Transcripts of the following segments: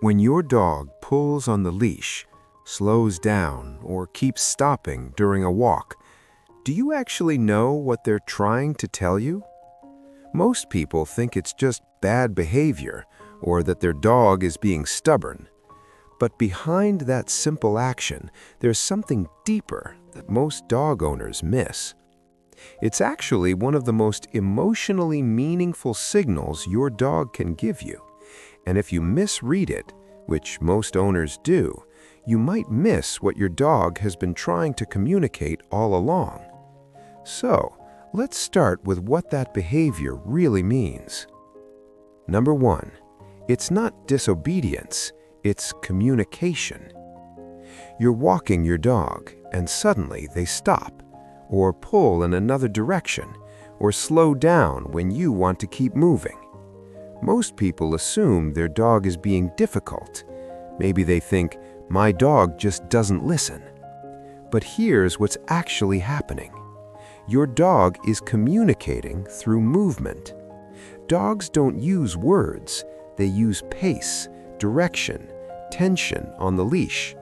When your dog pulls on the leash, slows down, or keeps stopping during a walk, do you actually know what they're trying to tell you? Most people think it's just bad behavior or that their dog is being stubborn. But behind that simple action, there's something deeper that most dog owners miss. It's actually one of the most emotionally meaningful signals your dog can give you. And if you misread it, which most owners do, you might miss what your dog has been trying to communicate all along. So, let's start with what that behavior really means. Number 1, it's not disobedience, it's communication. You're walking your dog, and suddenly they stop, or pull in another direction, or slow down when you want to keep moving. Most people assume their dog is being difficult. Maybe they think, my dog just doesn't listen. But here's what's actually happening. Your dog is communicating through movement. Dogs don't use words, they use pace, direction, tension on the leash.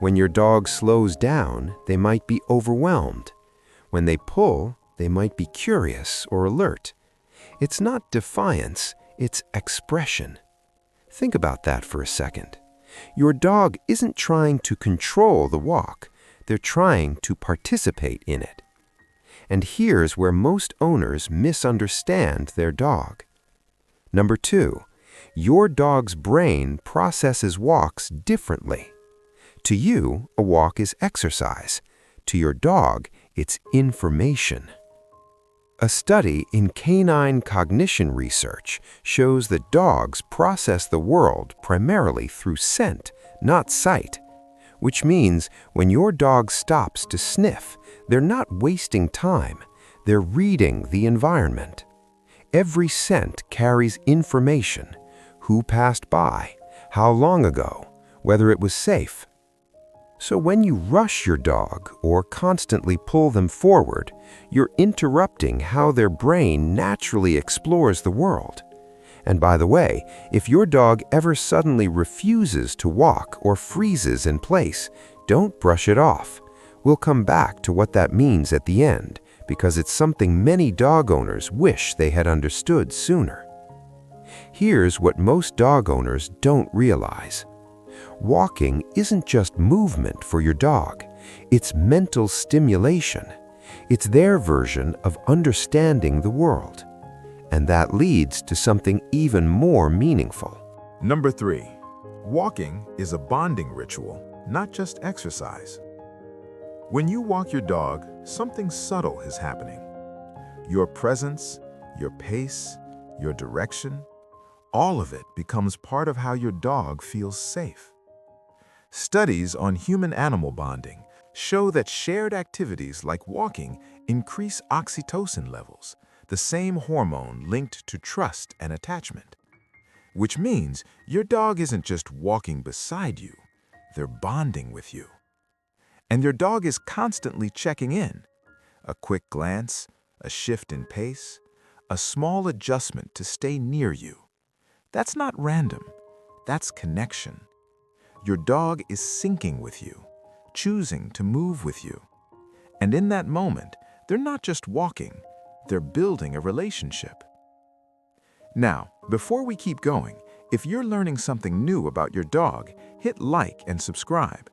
When your dog slows down, they might be overwhelmed. When they pull, they might be curious or alert. It's not defiance, it's expression. Think about that for a second. Your dog isn't trying to control the walk, they're trying to participate in it. And here's where most owners misunderstand their dog. Number 2, your dog's brain processes walks differently. To you, a walk is exercise. To your dog, it's information. A study in canine cognition research shows that dogs process the world primarily through scent, not sight. Which means when your dog stops to sniff, they're not wasting time, they're reading the environment. Every scent carries information: who passed by, how long ago, whether it was safe. So when you rush your dog or constantly pull them forward, you're interrupting how their brain naturally explores the world. And by the way, if your dog ever suddenly refuses to walk or freezes in place, don't brush it off. We'll come back to what that means at the end, because it's something many dog owners wish they had understood sooner. Here's what most dog owners don't realize. Walking isn't just movement for your dog, it's mental stimulation. It's their version of understanding the world. And that leads to something even more meaningful. Number 3, walking is a bonding ritual, not just exercise. When you walk your dog, something subtle is happening. Your presence, your pace, your direction, all of it becomes part of how your dog feels safe. Studies on human-animal bonding show that shared activities like walking increase oxytocin levels, the same hormone linked to trust and attachment. Which means your dog isn't just walking beside you, they're bonding with you. And your dog is constantly checking in. A quick glance, a shift in pace, a small adjustment to stay near you. That's not random, that's connection. Your dog is syncing with you, choosing to move with you. And in that moment, they're not just walking, they're building a relationship. Now, before we keep going, if you're learning something new about your dog, hit like and subscribe.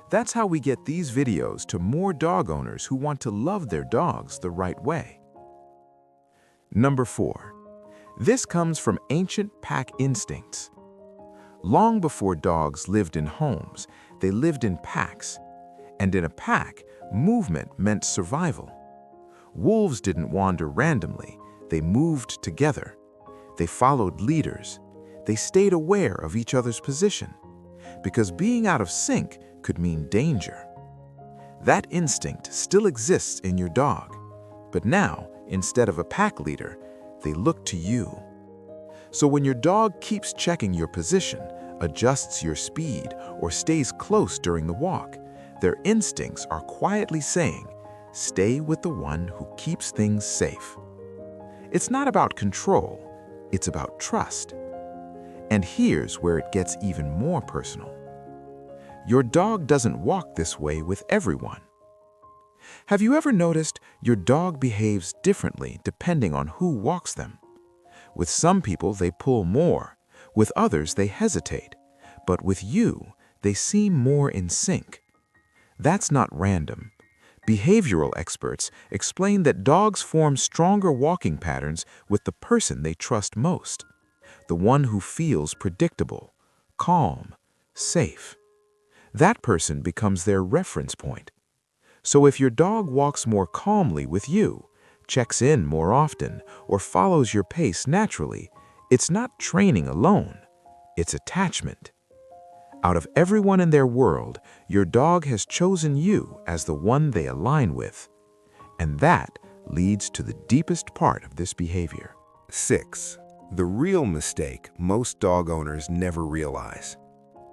That's how we get these videos to more dog owners who want to love their dogs the right way. Number 4. This comes from ancient pack instincts. Long before dogs lived in homes, they lived in packs. And in a pack, movement meant survival. Wolves didn't wander randomly, they moved together. They followed leaders. They stayed aware of each other's position, because being out of sync could mean danger. That instinct still exists in your dog, but now, instead of a pack leader, they look to you. So when your dog keeps checking your position, adjusts your speed, or stays close during the walk, their instincts are quietly saying, stay with the one who keeps things safe. It's not about control, it's about trust. And here's where it gets even more personal. Your dog doesn't walk this way with everyone. Have you ever noticed your dog behaves differently depending on who walks them? With some people, they pull more. With others, they hesitate. But with you, they seem more in sync. That's not random. Behavioral experts explain that dogs form stronger walking patterns with the person they trust most, the one who feels predictable, calm, safe. That person becomes their reference point. So if your dog walks more calmly with you, checks in more often, or follows your pace naturally, it's not training alone, it's attachment. Out of everyone in their world, your dog has chosen you as the one they align with. And that leads to the deepest part of this behavior. 6. The real mistake most dog owners never realize.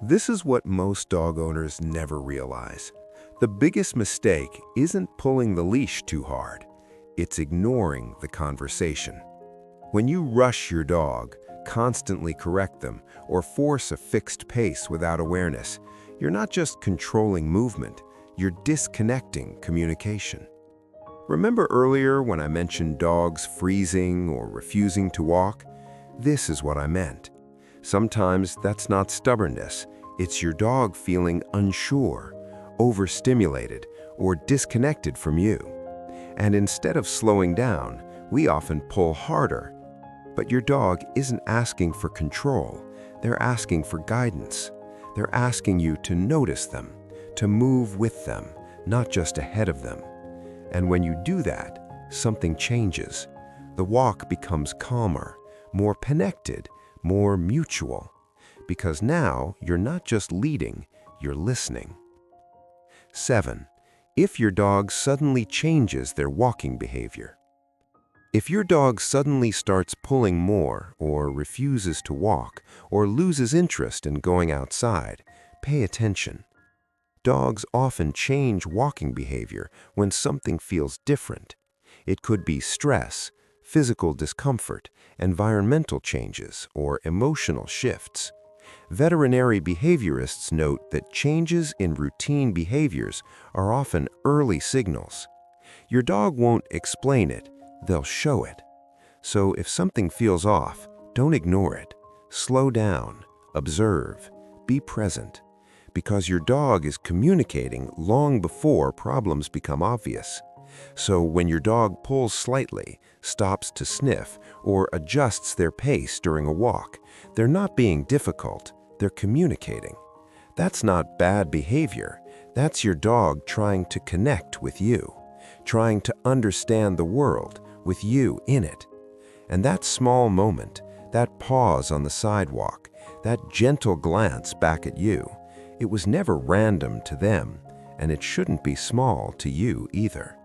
This is what most dog owners never realize. The biggest mistake isn't pulling the leash too hard. It's ignoring the conversation. When you rush your dog, constantly correct them, or force a fixed pace without awareness, you're not just controlling movement, you're disconnecting communication. Remember earlier when I mentioned dogs freezing or refusing to walk? This is what I meant. Sometimes that's not stubbornness, it's your dog feeling unsure, overstimulated, or disconnected from you. And instead of slowing down, we often pull harder. But your dog isn't asking for control, they're asking for guidance. They're asking you to notice them, to move with them, not just ahead of them. And when you do that, something changes. The walk becomes calmer, more connected, more mutual. Because now you're not just leading, you're listening. 7. If your dog suddenly changes their walking behavior. If your dog suddenly starts pulling more, or refuses to walk, or loses interest in going outside, pay attention. Dogs often change walking behavior when something feels different. It could be stress, physical discomfort, environmental changes, or emotional shifts. Veterinary behaviorists note that changes in routine behaviors are often early signals. Your dog won't explain it, they'll show it. So if something feels off, don't ignore it. Slow down, observe, be present. Because your dog is communicating long before problems become obvious. So when your dog pulls slightly, stops to sniff, or adjusts their pace during a walk, they're not being difficult, they're communicating. That's not bad behavior. That's your dog trying to connect with you, trying to understand the world with you in it. And that small moment, that pause on the sidewalk, that gentle glance back at you, it was never random to them, and it shouldn't be small to you either.